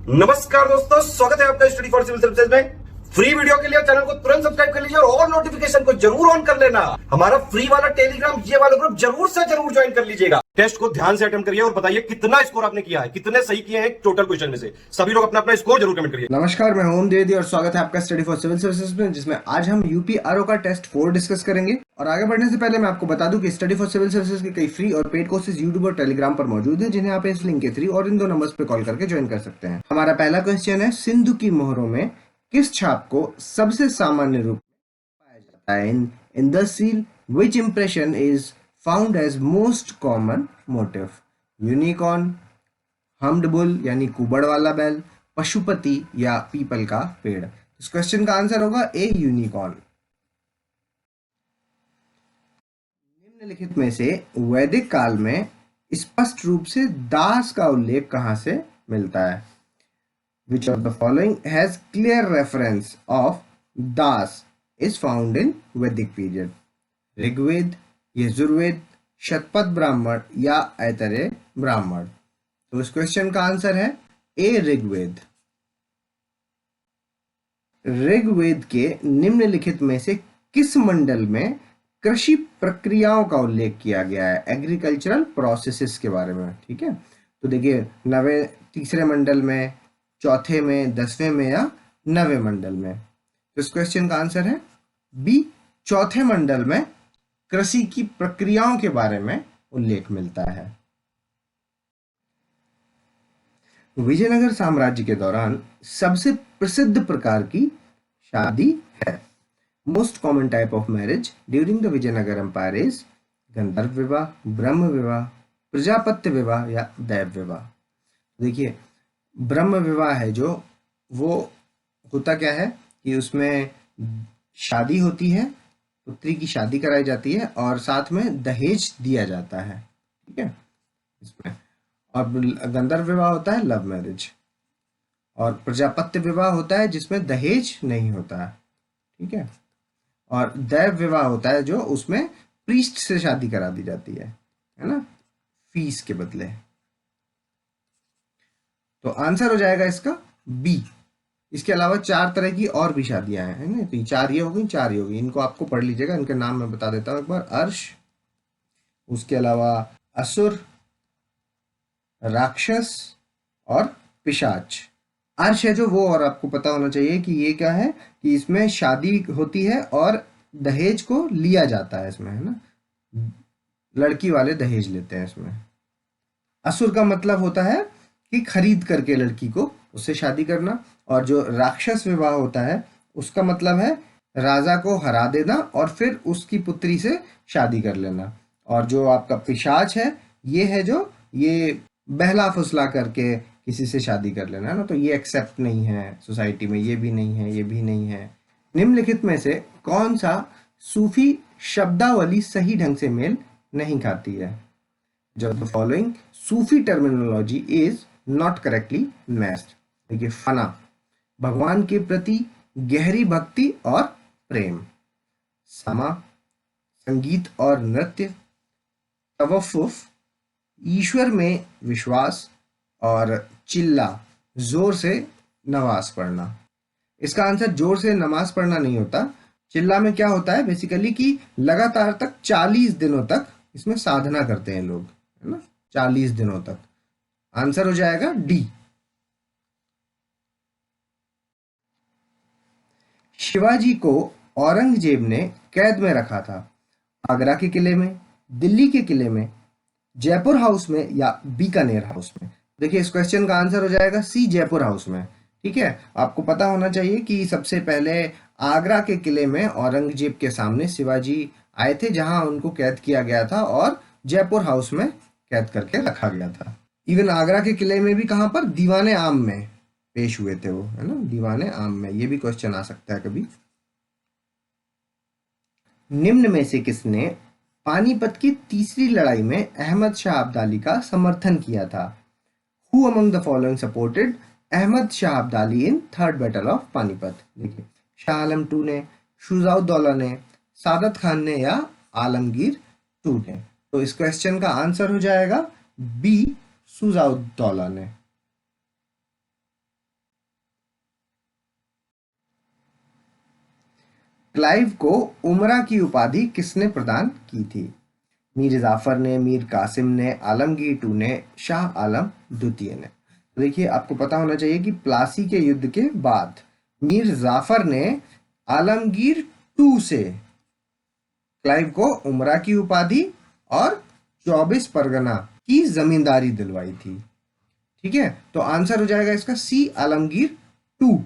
नमस्कार दोस्तों, स्वागत है आपका स्टडी फॉर सिविल सर्विसेज में। फ्री वीडियो के लिए चैनल को तुरंत सब्सक्राइब कर लीजिए और नोटिफिकेशन को जरूर ऑन कर लेना। हमारा फ्री वाला टेलीग्राम ये वाला ग्रुप जरूर से जरूर ज्वाइन कर लीजिएगा। टेस्ट को ध्यान से अटेम्प्ट करिए और बताइए कितना स्कोर आपने किया है, कितने सही किए हैं टोटल क्वेश्चन में से। सभी लोग अपना अपना स्कोर जरूर कमेंट करिए। नमस्कार, मैं ओम द्विवेदी और स्वागत है आपका स्टडी फॉर सिविल सर्विसेज में, जिसमें आज हम यूपी आरओ का टेस्ट 4 डिस्कस करेंगे। और आगे बढ़ने से पहले मैं आपको बता दूं कि स्टडी फॉर सिविल सर्विसेज के कई फ्री और पेड कोर्सेज यूट्यूब और टेलीग्राम पर मौजूद हैं, जिन्हें आप इस लिंक के थ्रू और इन दो नंबर्स पे कॉल करके ज्वाइन कर सकते हैं। हमारा पहला क्वेश्चन है, सिंधु की मोहरों में किस छाप को सबसे सामान्य रूप में पाया जाता है? In the seal which impression is found as most common motif? Unicorn, humped bull यानी कुबड़ वाला बैल, पशुपति या पीपल का पेड़? इस क्वेश्चन का आंसर होगा ए, यूनिकॉर्न। निम्नलिखित में से वैदिक काल में स्पष्ट रूप से दास का उल्लेख कहां से मिलता है? Which of the following has clear reference of das is found in Vedic period? Rigveda, Yajurveda, Shatapatha Brahmana या ऐतरेय ब्राह्मण? तो इस क्वेश्चन का आंसर है ए, ऋग्वेद। ऋग्वेद के निम्नलिखित में से किस मंडल में कृषि प्रक्रियाओं का उल्लेख किया गया है? एग्रीकल्चरल प्रोसेसेस के बारे में। ठीक है, तो देखिए, नवे तीसरे मंडल में, चौथे में, 10वें में या 9वें मंडल में? तो इस क्वेश्चन का आंसर है बी, चौथे मंडल में कृषि की प्रक्रियाओं के बारे में उल्लेख मिलता है। विजयनगर साम्राज्य के दौरान सबसे प्रसिद्ध प्रकार की शादी है? Most common type of marriage during the Vijayanagara empire is Gandharva vivah, ब्रह्म विवाह, प्रजापत्य विवाह या दैव विवाह? देखिए, ब्रह्म विवाह है जो, वो होता क्या है कि उसमें शादी होती है, पुत्री की शादी कराई जाती है और साथ में दहेज दिया जाता है। ठीक है, इसमें। और गंधर्व विवाह होता है लव मैरिज, और प्रजापत्य विवाह होता है जिसमें दहेज नहीं होता है। ठीक है, और दैव विवाह होता है जो उसमें प्रीस्ट से शादी करा दी जाती है ना, फीस के बदले। तो आंसर हो जाएगा इसका बी। इसके अलावा 4 तरह की और भी शादियां हैं, है ना? तो ये 4 ये हो गई, 4 ये हो गई। इनको आपको पढ़ लीजिएगा, इनके नाम मैं बता देता हूँ एक बार। अर्श, उसके अलावा असुर, राक्षस और पिशाच। अर्श है जो वो, और आपको पता होना चाहिए कि ये क्या है कि इसमें शादी होती है और दहेज को लिया जाता है इसमें, है ना? लड़की वाले दहेज लेते हैं इसमें। असुर का मतलब होता है कि खरीद करके लड़की को उससे शादी करना, और जो राक्षस विवाह होता है उसका मतलब है राजा को हरा देना और फिर उसकी पुत्री से शादी कर लेना। और जो आपका पिशाच है, ये है जो ये बहला फुसला करके किसी से शादी कर लेना, है ना? तो ये एक्सेप्ट नहीं है सोसाइटी में, ये भी नहीं है, ये भी नहीं है। निम्नलिखित में से कौन सा सूफी शब्दावली सही ढंग से मेल नहीं खाती है? जो the following Sufi terminology is not correctly matched? देखिए, फना, भगवान के प्रति गहरी भक्ति और प्रेम; समा, संगीत और नृत्य; तवफ़ुफ़, ईश्वर में विश्वास; और चिल्ला, जोर से नमाज पढ़ना। इसका आंसर जोर से नमाज पढ़ना नहीं होता। चिल्ला में क्या होता है बेसिकली कि लगातार तक 40 दिनों तक इसमें साधना करते हैं लोग, है ना? 40 दिनों तक। आंसर हो जाएगा डी। शिवाजी को औरंगजेब ने कैद में रखा था? आगरा के किले में, दिल्ली के किले में, जयपुर हाउस में या बीकानेर हाउस में? देखिए, इस क्वेश्चन का आंसर हो जाएगा सी, जयपुर हाउस में। ठीक है, आपको पता होना चाहिए कि सबसे पहले आगरा के किले में औरंगजेब के सामने शिवाजी आए थे, जहां उनको कैद किया गया था और जयपुर हाउस में कैद करके रखा गया था। इवन आगरा के किले में भी कहां पर, दीवाने आम में पेश हुए थे वो, है ना? दीवाने आम में। ये भी क्वेश्चन आ सकता है कभी। निम्न में से किसने पानीपत की तीसरी लड़ाई में अहमद शाह अब्दाली का समर्थन किया था? Who among the following supported Ahmad Shah Abdali in third battle of Panipat? देखिए, शाह आलम टू ने, शुजाउद्दौला ने, सादत खान ने या आलमगीर टू ने? तो इस क्वेश्चन का आंसर हो जाएगा बी, शुजाउद्दौला ने। क्लाइव को उमरा की उपाधि किसने प्रदान की थी? मीर जाफर ने, मीर कासिम ने, आलमगीर टू ने, शाह आलम द्वितीय ने। तो देखिए आपको पता होना चाहिए कि प्लासी के युद्ध के बाद मीर जाफर ने आलमगीर टू से क्लाइव को उमरा की उपाधि और 24 परगना की जमींदारी दिलवाई थी। ठीक है, तो आंसर हो जाएगा इसका सी, आलमगीर टू।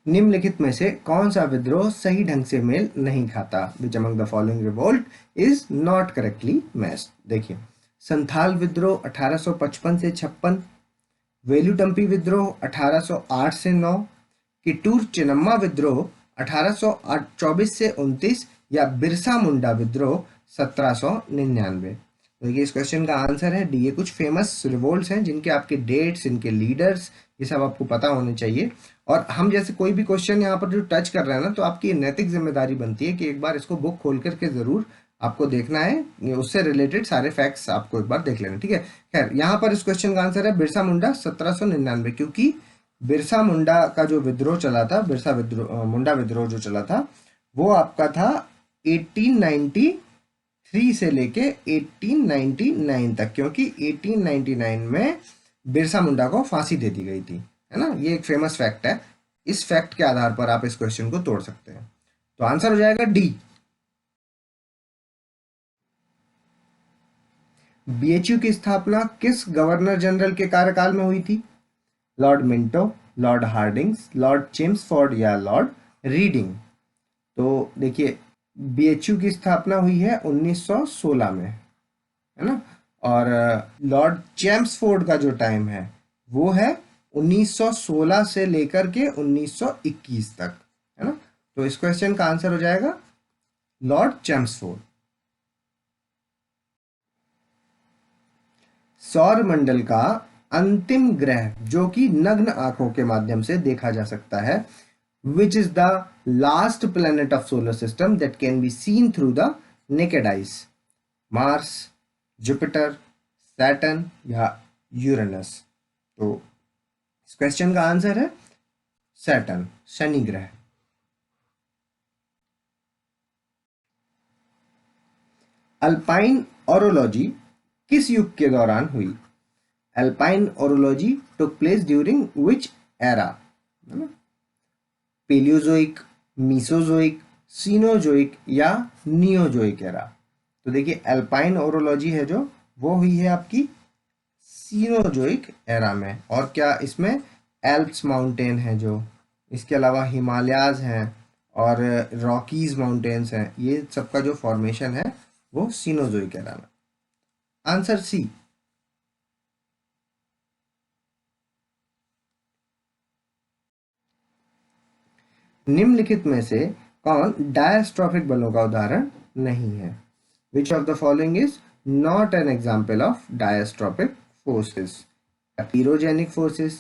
निम्नलिखित में से कौन सा विद्रोह सही ढंग से मेल नहीं खाता? विच among the following revolt is not correctly matched? देखिए, संथाल विद्रोह 1855 से 56, वेलुटम्पी विद्रोह 1808 से 9, किटूर चिन्नम्मा विद्रोह 1824 से 29 या बिरसा मुंडा विद्रोह 1799। देखिए इस क्वेश्चन का आंसर है डी। ये कुछ फेमस रिवोल्ट्स हैं जिनके आपके डेट्स, इनके लीडर्स, ये सब आपको पता होने चाहिए। और हम जैसे कोई भी क्वेश्चन यहाँ पर जो टच कर रहे हैं ना, तो आपकी नैतिक जिम्मेदारी बनती है कि एक बार इसको बुक खोल करके जरूर आपको देखना है, उससे रिलेटेड सारे फैक्ट्स आपको एक बार देख लेना। ठीक है, खैर यहाँ पर इस क्वेश्चन का आंसर है बिरसा मुंडा 1799, क्योंकि बिरसा मुंडा का जो विद्रोह चला था, मुंडा विद्रोह जो चला था, वो आपका था 1893 से लेके 1899 तक, क्योंकि 1899 में बिरसा मुंडा को फांसी दे दी गई थी, है ना। ये एक फेमस फैक्ट है, इस फैक्ट के आधार पर आप इस क्वेश्चन को तोड़ सकते हैं। तो आंसर हो जाएगा डी। बीएचयू की स्थापना किस गवर्नर जनरल के कार्यकाल में हुई थी? Lord Minto, Lord Hardinge, Lord Chelmsford या लॉर्ड रीडिंग? तो देखिए बीएचयू की स्थापना हुई है 1916 में, है ना। और लॉर्ड चेम्सफोर्ड का जो टाइम है वो है 1916 से लेकर के 1921 तक, है ना। तो इस क्वेश्चन का आंसर हो जाएगा लॉर्ड चेम्सफोर्ड। सौर मंडल का अंतिम ग्रह जो कि नग्न आंखों के माध्यम से देखा जा सकता है, which is the last planet of solar system that can be seen through the naked eyes? Mars, Jupiter, Saturn या यूरेनस? तो इस क्वेश्चन का आंसर है सैटर्न, शनि ग्रह। अल्पाइन ओरोलॉजी किस युग के दौरान हुई? Alpine orogeny took place during which era? Paleozoic, mesozoic, cenozoic या नियोजोइक एरा? तो देखिए अल्पाइन ओरोलॉजी है जो, वो हुई है आपकी सीनोजोइक एरा में। और क्या इसमें एल्प्स माउंटेन है जो, इसके अलावा हिमालयाज हैं और रॉकीज माउंटेन्स हैं, ये सबका जो फॉर्मेशन है वो सीनोजोइक एरा में। Answer C. निम्नलिखित में से कौन डायस्ट्रॉफिक बलों का उदाहरण नहीं है? Which of the following is not an example of diastrophic forces? Epeirogenic forces,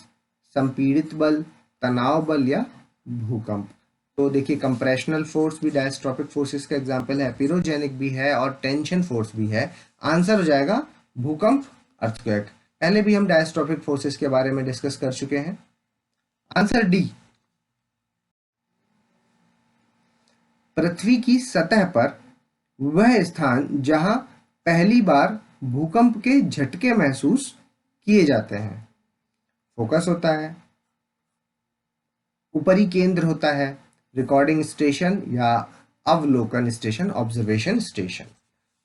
संपीड़ित बल, तनाव बल या भूकंप? तो देखिए कंप्रेशनल फोर्स भी डायस्ट्रॉफिक फोर्सेस का एग्जाम्पल है, एपिरोजेनिक भी है और टेंशन फोर्स भी है। आंसर हो जाएगा भूकंप, अर्थक्वेक। पहले भी हम डायस्ट्रॉफिक फोर्सेस के बारे में डिस्कस कर चुके हैं। Answer D. पृथ्वी की सतह पर वह स्थान जहां पहली बार भूकंप के झटके महसूस किए जाते हैं, फोकस होता है, ऊपरी केंद्र होता है, रिकॉर्डिंग स्टेशन या अवलोकन स्टेशन, ऑब्जर्वेशन स्टेशन?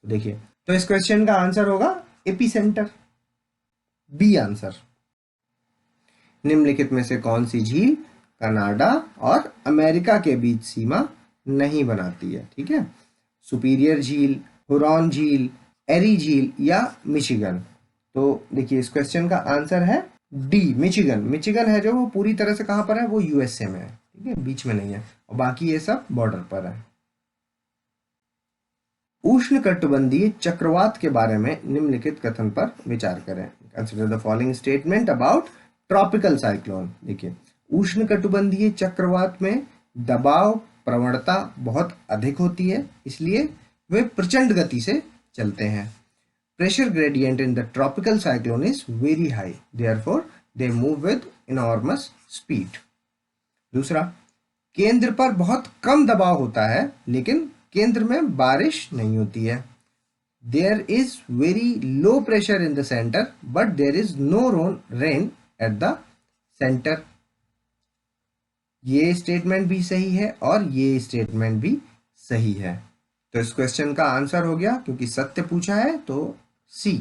देखिए तो इस क्वेश्चन का आंसर होगा एपिसेंटर, बी आंसर। निम्नलिखित में से कौन सी झील कनाडा और अमेरिका के बीच सीमा नहीं बनाती है? ठीक है, सुपीरियर झील, हुरॉन झील, एरी झील या मिशिगन? तो देखिए इस क्वेश्चन का आंसर है डी, मिशिगन। मिशिगन है जो, वो पूरी तरह से कहां पर है? वो यूएसए में है, ठीक है, बीच में नहीं है, और बाकी ये सब बॉर्डर पर है। उष्णकटिबंधीय चक्रवात के बारे में निम्नलिखित कथन पर विचार करें। Consider the following statement about tropical cyclone. देखिए उष्णकटिबंधीय चक्रवात में दबाव प्रवणता बहुत अधिक होती है, इसलिए वे प्रचंड गति से चलते हैं। Pressure gradient in the tropical cyclone is very high, therefore they move with enormous speed. दूसरा, केंद्र पर बहुत कम दबाव होता है लेकिन केंद्र में बारिश नहीं होती है। There is very low pressure in the center, but there is no rain at the center. ये स्टेटमेंट भी सही है और ये स्टेटमेंट भी सही है। तो इस क्वेश्चन का आंसर हो गया, क्योंकि सत्य पूछा है तो सी।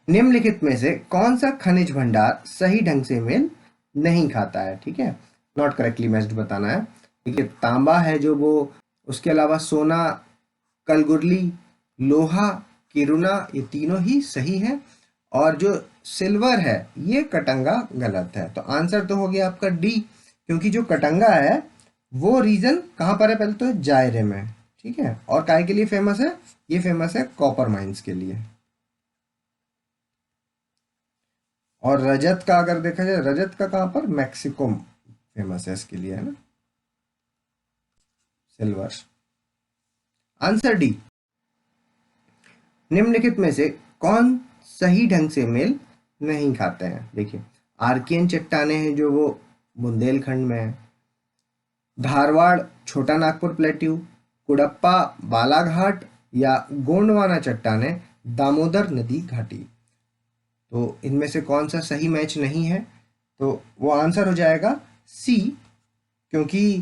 निम्नलिखित में से कौन सा खनिज भंडार सही ढंग से मेल नहीं खाता है? ठीक है, नॉट करेक्टली मैच्ड बताना है। देखिए, तांबा है जो वो, उसके अलावा सोना, कलगुरली, लोहा, किरुना, ये तीनों ही सही है। और जो सिल्वर है ये कटंगा गलत है। तो आंसर तो हो गया आपका डी, क्योंकि जो कटंगा है वो रीजन कहाँ पर है? पहले तो जायरे में, ठीक है। और काय के लिए फेमस है? ये फेमस है कॉपर माइंस के लिए। और रजत का अगर देखा जाए, रजत का कहाँ पर? मैक्सिको फेमस है इसके लिए, है ना। Silver, answer D. निम्नलिखित में से कौन सही ढंग से मेल नहीं खाते हैं? देखिए, आर्कियन चट्टाने हैं जो वो बुंदेलखंड में है, धारवाड़ छोटा नागपुर प्लेट्यू, कुडप्पा बालाघाट या गोंडवाना चट्टाने दामोदर नदी घाटी। तो इनमें से कौन सा सही मैच नहीं है? तो वो आंसर हो जाएगा सी, क्योंकि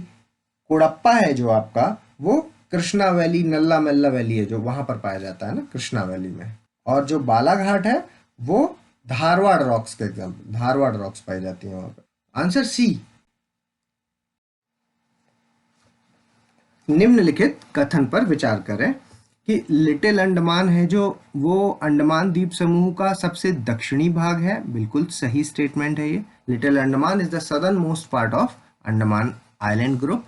कुडप्पा है जो आपका, वो कृष्णा वैली, नल्ला मल्ला वैली है जो वहां पर पाया जाता है ना, कृष्णा वैली में। और जो बालाघाट है वो धारवाड़ रॉक्स के एग्जाम्पल, धारवाड़ रॉक्स पाई जाती है वहां पर। Answer C. निम्नलिखित कथन पर विचार करें कि लिटिल अंडमान है जो वो अंडमान द्वीप समूह का सबसे दक्षिणी भाग है। बिल्कुल सही स्टेटमेंट है ये। Little Andaman is the southern most part of Andaman island group.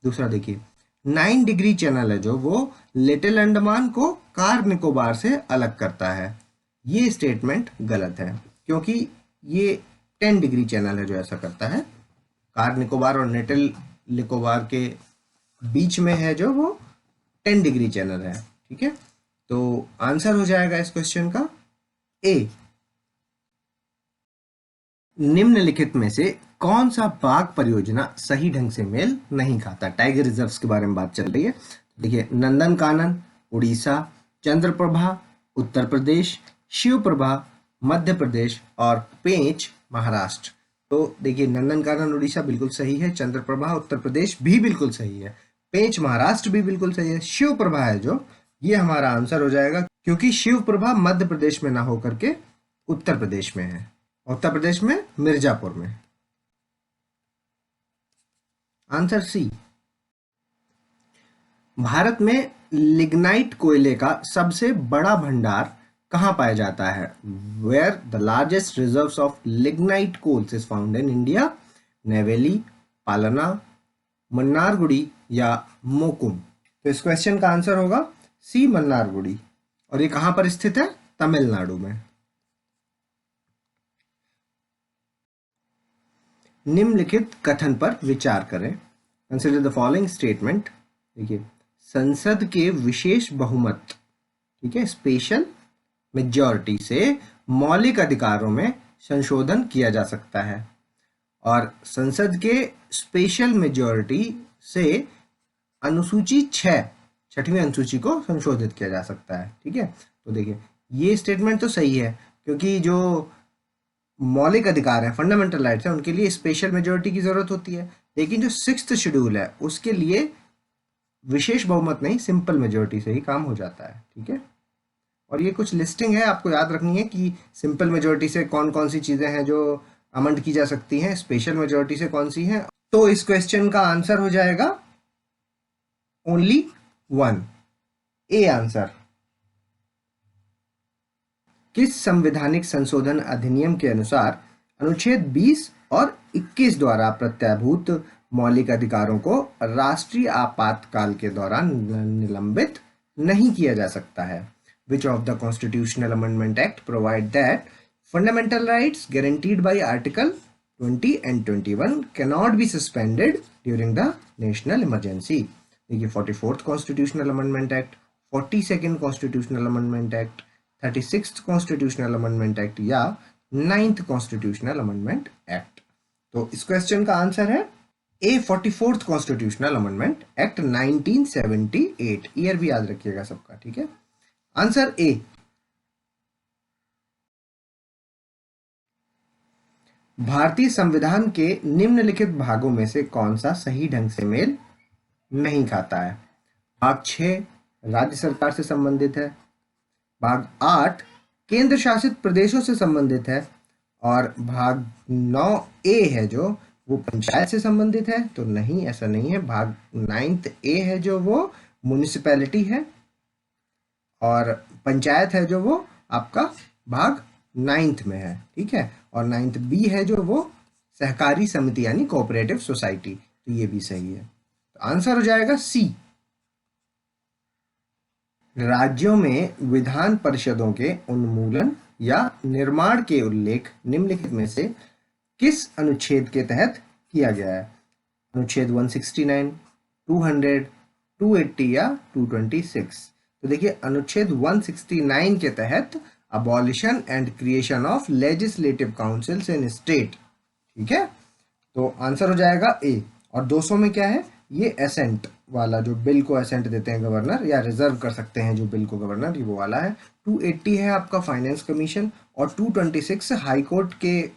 दूसरा देखिए, 9 डिग्री चैनल है जो वो लिटिल अंडमान को कार निकोबार से अलग करता है। ये स्टेटमेंट गलत है, क्योंकि ये 10 डिग्री चैनल है जो ऐसा करता है। कार निकोबार और लिटिल निकोबार के बीच में है जो वो 10 डिग्री चैनल है, ठीक है। तो आंसर हो जाएगा इस क्वेश्चन का ए। निम्नलिखित में से कौन सा बाघ परियोजना सही ढंग से मेल नहीं खाता? टाइगर रिजर्व्स के बारे में बात चल रही है। देखिए, नंदनकानन उड़ीसा, चंद्रप्रभा उत्तर प्रदेश, शिवप्रभा मध्य प्रदेश और पेंच महाराष्ट्र। तो देखिए, नंदनकानन उड़ीसा बिल्कुल सही है, चंद्रप्रभा उत्तर प्रदेश भी बिल्कुल सही है, पेंच महाराष्ट्र भी बिल्कुल सही है। शिवप्रभा है जो, ये हमारा आंसर हो जाएगा, क्योंकि शिवप्रभा मध्य प्रदेश में ना होकर के उत्तर प्रदेश में है, उत्तर प्रदेश में मिर्जापुर में। आंसर सी। भारत में लिग्नाइट कोयले का सबसे बड़ा भंडार कहाँ पाया जाता है? Where the largest reserves of lignite coals is found in India? Neyveli, Palana, Mannargudi या मोकुम। तो इस क्वेश्चन का आंसर होगा सी, मन्नारगुड़ी। और ये कहां पर स्थित है? तमिलनाडु में। निम्नलिखित कथन पर विचार करें। Consider the following statement. देखिए, संसद के विशेष बहुमत, ठीक है, स्पेशल मेजॉरिटी से मौलिक अधिकारों में संशोधन किया जा सकता है। और संसद के स्पेशल मेजॉरिटी से अनुसूची 6, छठवीं अनुसूची को संशोधित किया जा सकता है, ठीक है। तो देखिए, ये स्टेटमेंट तो सही है, क्योंकि जो मौलिक अधिकार है, फंडामेंटल राइट्स है, उनके लिए स्पेशल मेजॉरिटी की जरूरत होती है। लेकिन जो 6th शेड्यूल है उसके लिए विशेष बहुमत नहीं, सिंपल मेजॉरिटी से ही काम हो जाता है, ठीक है। और ये कुछ लिस्टिंग है, आपको याद रखनी है कि सिंपल मेजॉरिटी से कौन कौन सी चीजें हैं जो अमेंड की जा सकती हैं, स्पेशल मेजॉरिटी से कौन सी हैं। तो इस क्वेश्चन का आंसर हो जाएगा ओनली 1, ए आंसर। किस संवैधानिक संशोधन अधिनियम के अनुसार अनुच्छेद 20 और 21 द्वारा प्रत्याभूत मौलिक अधिकारों को राष्ट्रीय आपातकाल के दौरान निलंबित नहीं किया जा सकता है? Which of the Constitutional Amendment Act provide that fundamental rights guaranteed by Article 20 and 21 cannot be suspended during the national emergency? देखिए, 44th Constitutional Amendment Act, 42nd Constitutional Amendment Act, 36th Constitutional Amendment Act या ninth constitutional amendment act. तो इस question का answer है ए 44th constitutional amendment act 1978। Year भी याद रखिएगा सबका, ठीक है। Answer A. भारतीय संविधान के निम्नलिखित भागों में से कौन सा सही ढंग से मेल नहीं खाता है? भाग 6 राज्य सरकार से संबंधित है, भाग 8 केंद्र शासित प्रदेशों से संबंधित है, और भाग 9A है जो वो पंचायत से संबंधित है। तो नहीं, ऐसा नहीं है। भाग 9th A है जो वो म्युनिसिपैलिटी है, और पंचायत है जो वो आपका भाग 9th में है, ठीक है। और 9th B है जो वो सहकारी समिति यानी कोऑपरेटिव सोसाइटी। तो ये भी सही है। तो आंसर हो जाएगा सी। राज्यों में विधान परिषदों के उन्मूलन या निर्माण के उल्लेख निम्नलिखित में से किस अनुच्छेद के तहत किया गया है? अनुच्छेद 169, 200, 280 या 226? तो देखिए, अनुच्छेद 169 के तहत abolition and creation of legislative councils in state, ठीक है। तो आंसर हो जाएगा ए। और 200 में क्या है? ये एसेंट वाला, जो बिल को एसेंट देते हैं गवर्नर, या रिजर्व कर सकते हैं जो बिल को गवर्नर, ये वो वाला है। 280 है आपका फाइनेंस कमीशन, और 226 हाई कोर्ट के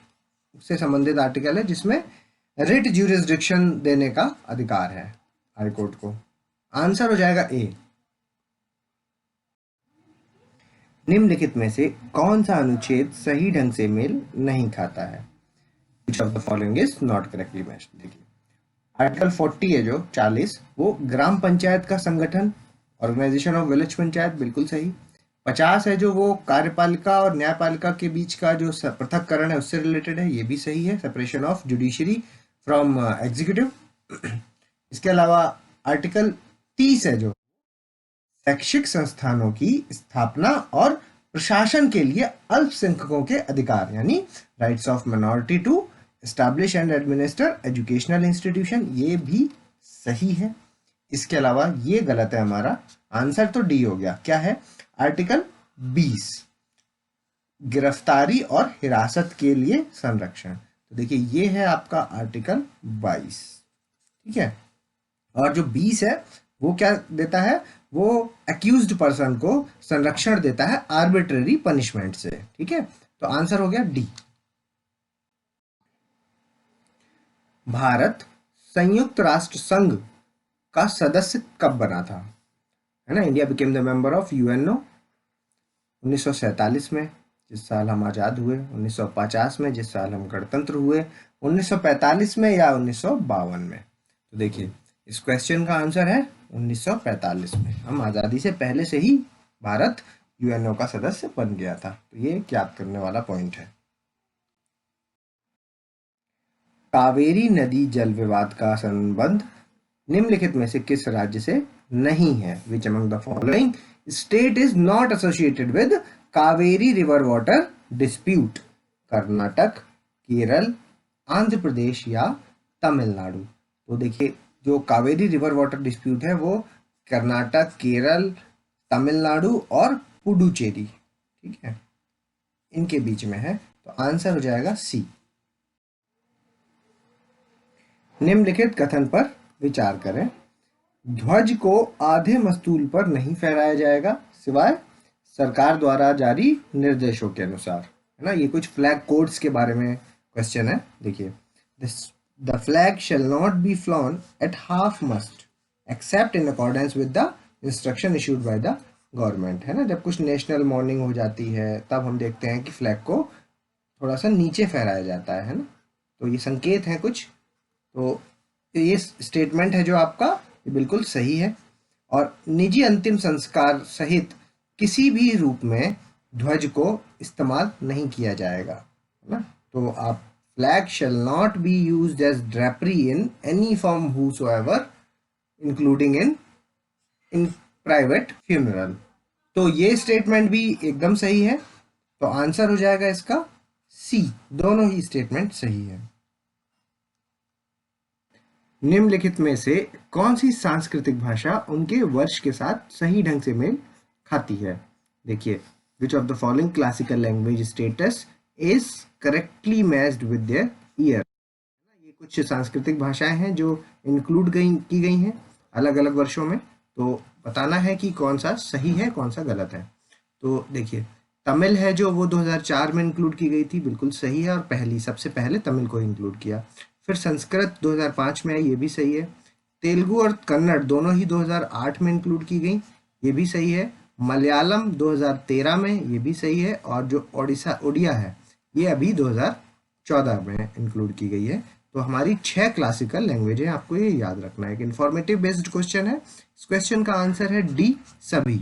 से संबंधित आर्टिकल है जिसमें रिट ज्यूरिसडिक्शन देने का अधिकार है हाई कोर्ट को। आंसर हो जाएगा ए। निम्नलिखित में से कौन सा अनुच्छेद सही ढंग से मेल नहीं खाता है? Which of the following is not correctly matched? देखिए, आर्टिकल 40 है जो 40, वो ग्राम पंचायत का संगठन, ऑर्गेनाइजेशन ऑफ विलेज पंचायत, बिल्कुल सही। 50 है जो वो कार्यपालिका और न्यायपालिका के बीच का जो पृथककरण है उससे रिलेटेड है, ये भी सही है, separation of judiciary from executive. इसके अलावा आर्टिकल 30 है जो शैक्षिक संस्थानों की स्थापना और प्रशासन के लिए अल्पसंख्यकों के अधिकार यानी rights of minority to establish and administer educational institution, ये भी सही है। इसके अलावा ये गलत है हमारा, आंसर तो डी हो गया। क्या है? आर्टिकल 20 गिरफ्तारी और हिरासत के लिए संरक्षण। तो देखिए, ये है आपका आर्टिकल 22, ठीक है। और जो 20 है वो क्या देता है? वो एक्यूज्ड पर्सन को संरक्षण देता है आर्बिट्रेरी पनिशमेंट से, ठीक है। तो आंसर हो गया डी। भारत संयुक्त राष्ट्र संघ का सदस्य कब बना था? है ना, India became the member of UNO 1947 में, जिस साल हम आज़ाद हुए, 1950 में, जिस साल हम गणतंत्र हुए, 1945 में, या 1952 में? तो देखिए, इस क्वेश्चन का आंसर है 1945 में। हम आज़ादी से पहले से ही भारत यूएनओ का सदस्य बन गया था। तो ये याद करने वाला पॉइंट है। कावेरी नदी जल विवाद का संबंध निम्नलिखित में से किस राज्य से नहीं है? Which among the following state is not associated with Kaveri river water dispute? Karnataka, Kerala, Andhra Pradesh या तमिलनाडु? तो देखिए, जो कावेरी रिवर वाटर डिस्प्यूट है वो कर्नाटक, केरल, तमिलनाडु और पुडुचेरी, ठीक है, इनके बीच में है। तो आंसर हो जाएगा सी। निम्नलिखित कथन पर विचार करें। ध्वज को आधे मस्तूल पर नहीं फहराया जाएगा सिवाय सरकार द्वारा जारी निर्देशों के अनुसार, है ना। ये कुछ फ्लैग कोड्स के बारे में क्वेश्चन है। देखिए, the flag shall not be flown at half mast except in accordance with the instruction issued by the government, है ना। जब कुछ नेशनल मॉर्निंग हो जाती है तब हम देखते हैं कि फ्लैग को थोड़ा सा नीचे फहराया जाता है ना। तो ये संकेत है कुछ। तो ये स्टेटमेंट है जो आपका, ये बिल्कुल सही है। और निजी अंतिम संस्कार सहित किसी भी रूप में ध्वज को इस्तेमाल नहीं किया जाएगा, है ना। तो आप flag shall not be used as drapery in any form whosoever, including in private funeral। तो ये स्टेटमेंट भी एकदम सही है। तो आंसर हो जाएगा इसका सी। दोनों ही स्टेटमेंट सही है। निम्नलिखित में से कौन सी सांस्कृतिक भाषा उनके वर्ष के साथ सही ढंग से मेल खाती है? देखिए, विच of the following classical language status is correctly matched with their year. ये कुछ सांस्कृतिक भाषाएं हैं जो इंक्लूड की गई हैं अलग अलग वर्षों में, तो बताना है कि कौन सा सही है कौन सा गलत है। तो देखिए, तमिल है जो वो 2004 में इंक्लूड की गई थी, बिल्कुल सही है, और सबसे पहले तमिल को इंक्लूड किया। फिर संस्कृत 2005 में आई, ये भी सही है। तेलुगु और कन्नड़ दोनों ही 2008 में इंक्लूड की गई, ये भी सही है। मलयालम 2013 में, ये भी सही है। और जो उड़िया है, ये अभी 2014 में इंक्लूड की गई है। तो हमारी 6 क्लासिकल लैंग्वेज है, आपको ये याद रखना है। एक इंफॉर्मेटिव बेस्ड क्वेश्चन है। इस क्वेश्चन का आंसर है डी, सभी।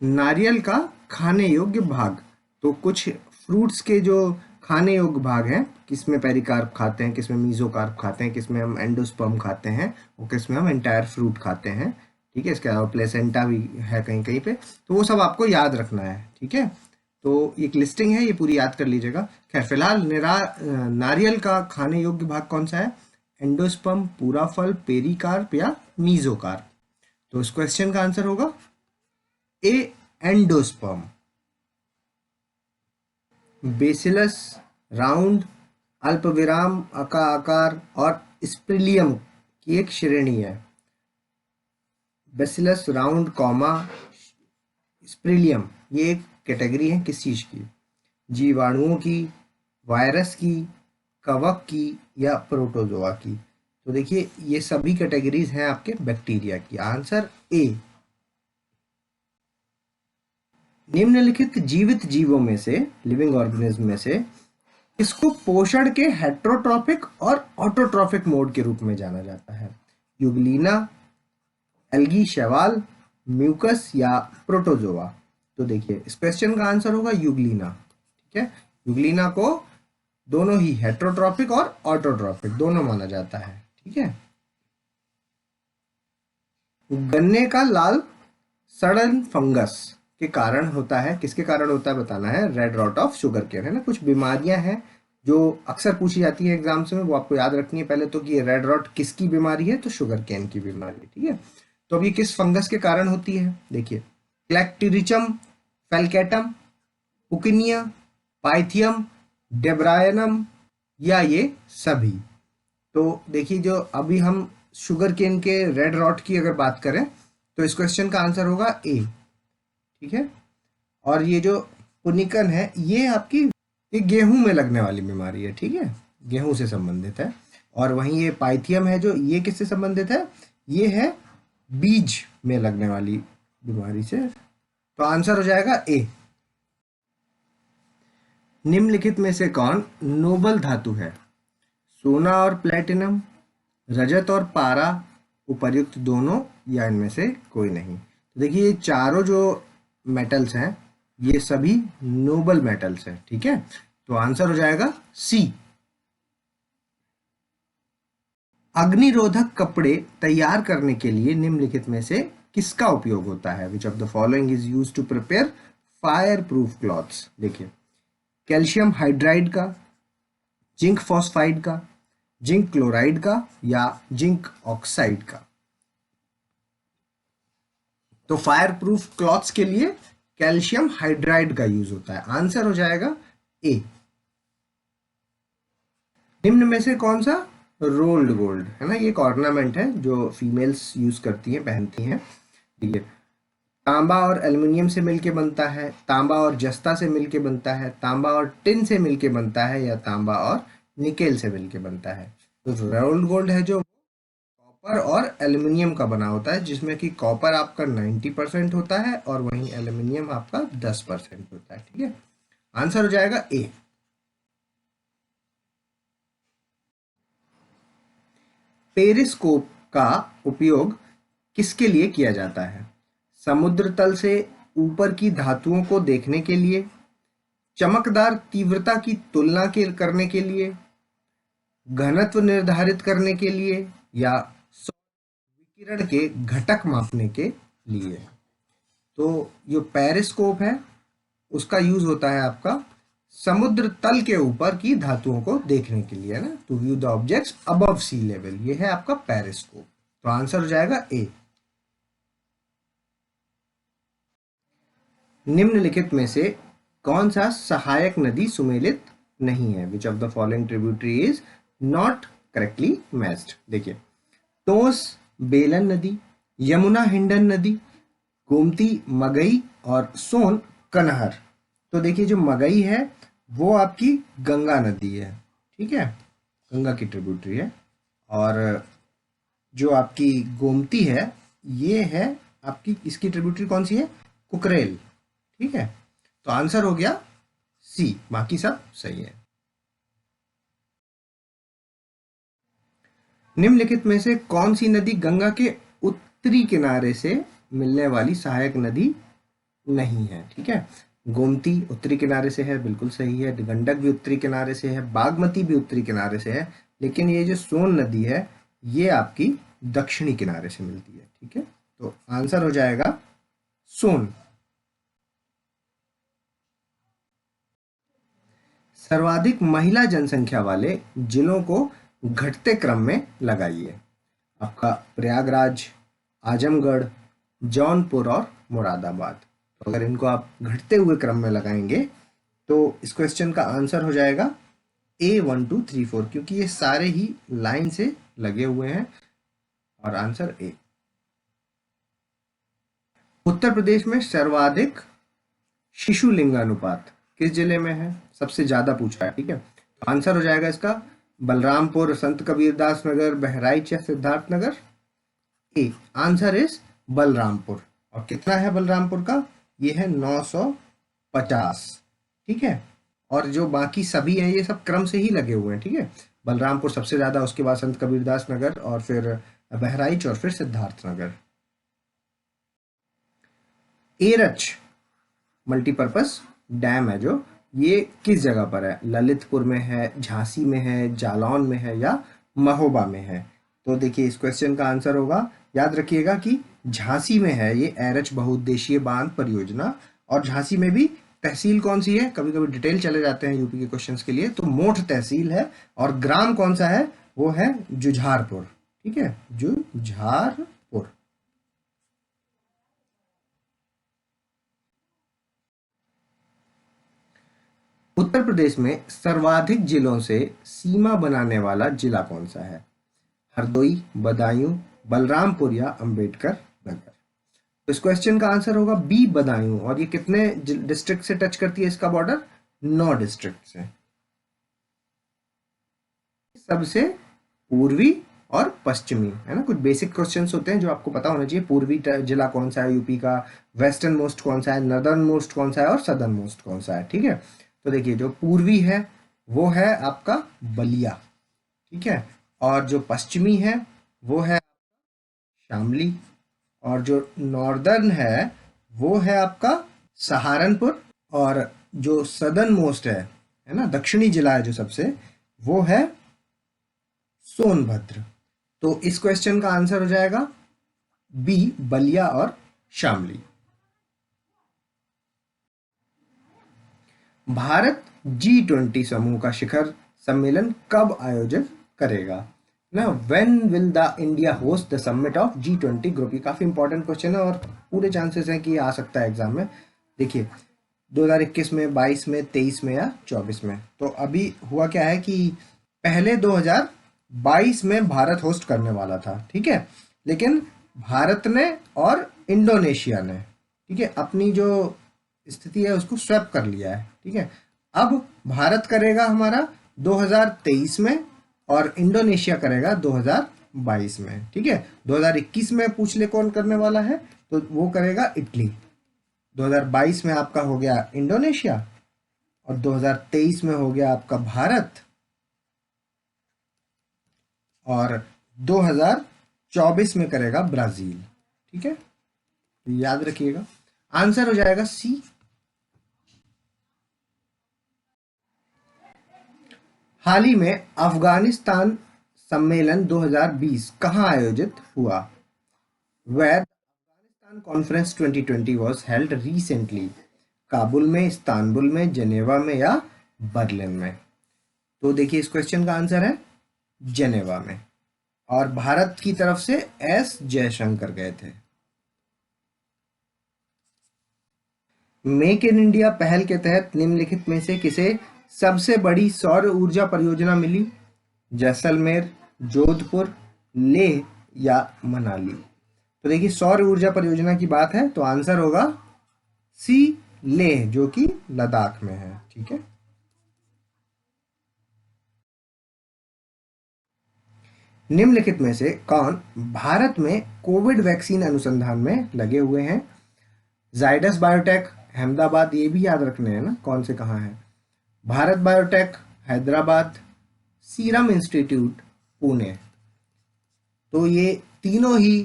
नारियल का खाने योग्य भाग, तो कुछ फ्रूट्स के जो खाने योग्य भाग हैं, किसमें पेरिकार्प खाते हैं, किसमें मीजोकार्प खाते हैं, किसमें हम एंडोस्पर्म खाते हैं, और किसमें हम एंटायर फ्रूट खाते हैं। ठीक है, इसके अलावा प्लेसेंटा भी है कहीं कहीं पे, तो वो सब आपको याद रखना है। ठीक है, तो एक लिस्टिंग है, ये पूरी याद कर लीजिएगा। खैर, फिलहाल नारियल का खाने योग्य भाग कौन सा है? एंडोस्पर्म, पूरा फल, पेरिकार्प या मीजोकार्प। तो इस क्वेश्चन का आंसर होगा ए, एंडोस्पर्म। बेसिलस, राउंड, अल्पविराम का आकार और स्प्रिलियम की एक श्रेणी है। बेसिलस, राउंड, कॉमा, स्प्रिलियम, ये एक कैटेगरी है किस चीज की? जीवाणुओं की, वायरस की, कवक की या प्रोटोजोआ की। तो देखिए, ये सभी कैटेगरीज हैं आपके बैक्टीरिया की। Answer A. निम्नलिखित जीवित जीवों में से, लिविंग ऑर्गेनिज्म में से, इसको पोषण के हेट्रोट्रॉफिक और ऑटोट्रॉफिक मोड के रूप में जाना जाता है? यूग्लिना, एल्गी, शैवाल, म्यूकस या प्रोटोजोआ। तो देखिए, इस क्वेश्चन का आंसर होगा यूग्लिना। ठीक है, यूग्लिना को दोनों ही हेट्रोट्रॉफिक और ऑटोट्रॉफिक दोनों माना जाता है। ठीक है, गन्ने का लाल सड़न फंगस के कारण होता है, किसके कारण होता है बताना है। Red rot of sugar cane, है ना। कुछ बीमारियां हैं जो अक्सर पूछी जाती है एग्जाम्स में, वो आपको याद रखनी है पहले तो, कि रेड रॉट किसकी बीमारी है, तो शुगर केन की बीमारी। ठीक है, तो अब ये किस फंगस के कारण होती है? देखिए, क्लैक्टिरिचम फेल्केटम, पुकिनिया, पाइथियम, डेब्रायनम या ये सभी। तो देखिए, जो अभी हम शुगर केन के रेड रॉट की अगर बात करें, तो इस क्वेश्चन का आंसर होगा ए। ठीक है, और ये जो पुनिकन है, ये आपकी ये गेहूं में लगने वाली बीमारी है। ठीक है, गेहूं से संबंधित है। और वहीं ये पाइथियम है, जो ये किससे संबंधित है? ये है बीज में लगने वाली बीमारी से। तो आंसर हो जाएगा ए। निम्नलिखित में से कौन नोबल धातु है? सोना और प्लेटिनम, रजत और पारा, उपर्युक्त दोनों, या इनमें से कोई नहीं। तो देखिए, ये चारों जो मेटल्स हैं, ये सभी नोबल मेटल्स हैं। ठीक है, तो आंसर हो जाएगा सी। अग्निरोधक कपड़े तैयार करने के लिए निम्नलिखित में से किसका उपयोग होता है? Which of the following is used to prepare fire proof clothes? देखिए, कैल्शियम हाइड्राइड का, जिंक फॉस्फाइड का, जिंक क्लोराइड का या जिंक ऑक्साइड का। तो फायर प्रूफ क्लॉथ्स के लिए कैल्शियम हाइड्राइड का यूज होता है। आंसर हो जाएगा ए। निम्न में से कौन सा रोल्ड गोल्ड है ना? ये एक ऑर्नामेंट है जो फीमेल्स यूज करती हैं, पहनती हैं। ठीक है, तांबा और एल्युमिनियम से मिलके बनता है, तांबा और जस्ता से मिलके बनता है, तांबा और टिन से मिलके बनता है, या तांबा और निकेल से मिलके बनता है। तो रोल्ड गोल्ड है जो कॉपर और एल्युमिनियम का बना होता है, जिसमें कि कॉपर आपका 90% होता है और वहीं एल्युमिनियम आपका 10% होता है। ठीक है, आंसर हो जाएगा ए। पेरिस्कोप का उपयोग किसके लिए किया जाता है? समुद्र तल से ऊपर की धातुओं को देखने के लिए, चमकदार तीव्रता की तुलना करने के लिए, घनत्व निर्धारित करने के लिए, या विकिरण के घटक मापने के लिए। तो जो पेरिस्कोप है, उसका यूज होता है आपका समुद्र तल के ऊपर की धातुओं को देखने के लिए, ना, to view the objects above sea level. ये है आपका पेरिस्कोप। तो आंसर हो जाएगा ए। निम्नलिखित में से कौन सा सहायक नदी सुमेलित नहीं है? Which of the following tributary is not correctly matched? देखिए, तोस बेलन नदी, यमुना हिंडन नदी, गोमती मगई और सोन कनहर। तो देखिए, जो मगई है वो आपकी गंगा नदी है, ठीक है, गंगा की ट्रिब्यूटरी है। और जो आपकी गोमती है ये है आपकी, इसकी ट्रिब्यूटरी कौन सी है? कुकरेल, ठीक है। तो आंसर हो गया सी, बाकी सब सही है। निम्नलिखित में से कौन सी नदी गंगा के उत्तरी किनारे से मिलने वाली सहायक नदी नहीं है? ठीक है, गोमती उत्तरी किनारे से है, बिल्कुल सही है। गंडक भी उत्तरी किनारे से है, बागमती भी उत्तरी किनारे से है, लेकिन ये जो सोन नदी है ये आपकी दक्षिणी किनारे से मिलती है, ठीक है। तो आंसर हो जाएगा सोन। सर्वाधिक महिला जनसंख्या वाले जिलों को घटते क्रम में लगाइए। आपका प्रयागराज, आजमगढ़, जौनपुर और मुरादाबाद। तो अगर इनको आप घटते हुए क्रम में लगाएंगे तो इस क्वेश्चन का आंसर हो जाएगा A 1 2 3 4, क्योंकि ये सारे ही लाइन से लगे हुए हैं, और आंसर ए। उत्तर प्रदेश में सर्वाधिक शिशु लिंगानुपात किस जिले में है? सबसे ज्यादा पूछा है, ठीक है। तो आंसर हो जाएगा इसका बलरामपुर, संत कबीरदास नगर, बहराइच या सिद्धार्थनगर। ए, आंसर इज बलरामपुर। और कितना है बलरामपुर का? ये है 950, ठीक है। और जो बाकी सभी हैं ये सब क्रम से ही लगे हुए हैं, ठीक है। बलरामपुर सबसे ज्यादा, उसके बाद संत कबीरदास नगर, और फिर बहराइच, और फिर सिद्धार्थ नगर। एरच मल्टीपर्पस डैम है जो, ये किस जगह पर है? ललितपुर में है, झांसी में है, जालौन में है, या महोबा में है? तो देखिए, इस क्वेश्चन का आंसर होगा, याद रखिएगा कि झांसी में है ये एरच बहुउद्देशीय बांध परियोजना। और झांसी में भी तहसील कौन सी है? कभी कभी डिटेल चले जाते हैं यूपी के क्वेश्चंस के लिए, तो मोठ तहसील है। और ग्राम कौन सा है? वो है जुझारपुर, ठीक है, जुझारपुर। उत्तर प्रदेश में सर्वाधिक जिलों से सीमा बनाने वाला जिला कौन सा है? हरदोई, बदायूं, बलरामपुर या अंबेडकर नगर? तो इस क्वेश्चन का आंसर होगा बी, बदायूं। और ये कितने डिस्ट्रिक्ट से टच करती है इसका बॉर्डर? 9 डिस्ट्रिक्ट से। सबसे पूर्वी और पश्चिमी, है ना। कुछ बेसिक क्वेश्चंस होते हैं जो आपको पता होना चाहिए। पूर्वी जिला कौन सा है यूपी का, वेस्टर्न मोस्ट कौन सा है, नॉर्दर्न मोस्ट कौन सा है, और सदर्न मोस्ट कौन सा है, ठीक है। तो देखिए, जो पूर्वी है वो है आपका बलिया, ठीक है। और जो पश्चिमी है वो है शामली, और जो नॉर्दर्न है वो है आपका सहारनपुर, और जो सदर्न मोस्ट है ना, दक्षिणी जिला है जो सबसे, वो है सोनभद्र। तो इस क्वेश्चन का आंसर हो जाएगा बी, बलिया और शामली। भारत G20 समूह का शिखर सम्मेलन कब आयोजित करेगा ना? When will the India host the summit of G20 group? ये काफी इंपॉर्टेंट क्वेश्चन है और पूरे चांसेस हैं कि ये आ सकता है एग्जाम में। देखिए, 2021 में, 22 में, 23 में या 24 में। तो अभी हुआ क्या है कि पहले 2022 में भारत होस्ट करने वाला था, ठीक है, लेकिन भारत ने और इंडोनेशिया ने, ठीक है, अपनी जो स्थिति है उसको स्वैप कर लिया है, ठीक है। अब भारत करेगा हमारा 2023 में और इंडोनेशिया करेगा 2022 में, ठीक है। 2021 में पूछ ले कौन करने वाला है, तो वो करेगा इटली। 2022 में आपका हो गया इंडोनेशिया, और 2023 में हो गया आपका भारत, और 2024 में करेगा ब्राजील, ठीक है। याद रखिएगा, आंसर हो जाएगा सी। हाल ही में अफगानिस्तान सम्मेलन 2020 कहां आयोजित हुआ? Where Afghanistan conference 2020 was held recently? Kabul में, इस्तांबुल में, जेनेवा में या बर्लिन में? तो देखिए, इस क्वेश्चन का आंसर है जेनेवा में, और भारत की तरफ से एस जयशंकर गए थे। मेक इन इंडिया पहल के तहत निम्नलिखित में से किसे सबसे बड़ी सौर ऊर्जा परियोजना मिली? जैसलमेर, जोधपुर, लेह या मनाली? तो देखिए, सौर ऊर्जा परियोजना की बात है तो आंसर होगा सी, लेह, जो कि लद्दाख में है। ठीक है, निम्नलिखित में से कौन भारत में कोविड वैक्सीन अनुसंधान में लगे हुए हैं? जाइडस बायोटेक, अहमदाबाद, ये भी याद रखने हैं ना कौन से कहाँ है। Bharat biotech, Hyderabad, serum institute, Pune. तो ये तीनों ही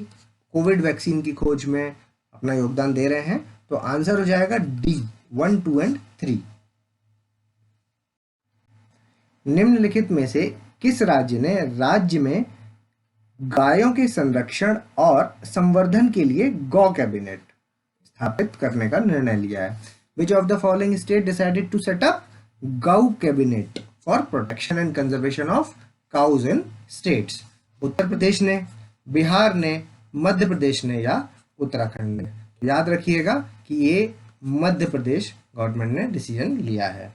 कोविड वैक्सीन की खोज में अपना योगदान दे रहे हैं। तो आंसर हो जाएगा डी, 1, 2 एंड 3। निम्नलिखित में से किस राज्य ने राज्य में गायों के संरक्षण और संवर्धन के लिए गौ कैबिनेट स्थापित करने का निर्णय लिया है? Which of the following state decided to set up gau cabinet for protection and conservation of cows in states? Uttar Pradesh ने, बिहार ने, मध्य प्रदेश ने या उत्तराखंड ने? याद रखिएगा कि ये मध्य प्रदेश गवर्नमेंट ने डिसीजन लिया है।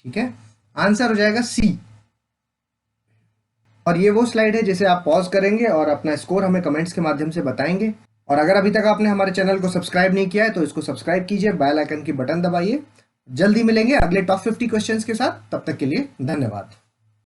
ठीक है, आंसर हो जाएगा सी। और ये वो स्लाइड है जिसे आप पॉज करेंगे और अपना स्कोर हमें कमेंट्स के माध्यम से बताएंगे। और अगर अभी तक आपने हमारे चैनल को सब्सक्राइब नहीं किया है तो इसको सब्सक्राइब कीजिए, बेल आइकन की बटन दबाइए। जल्दी मिलेंगे अगले टॉप 50 क्वेश्चंस के साथ, तब तक के लिए धन्यवाद।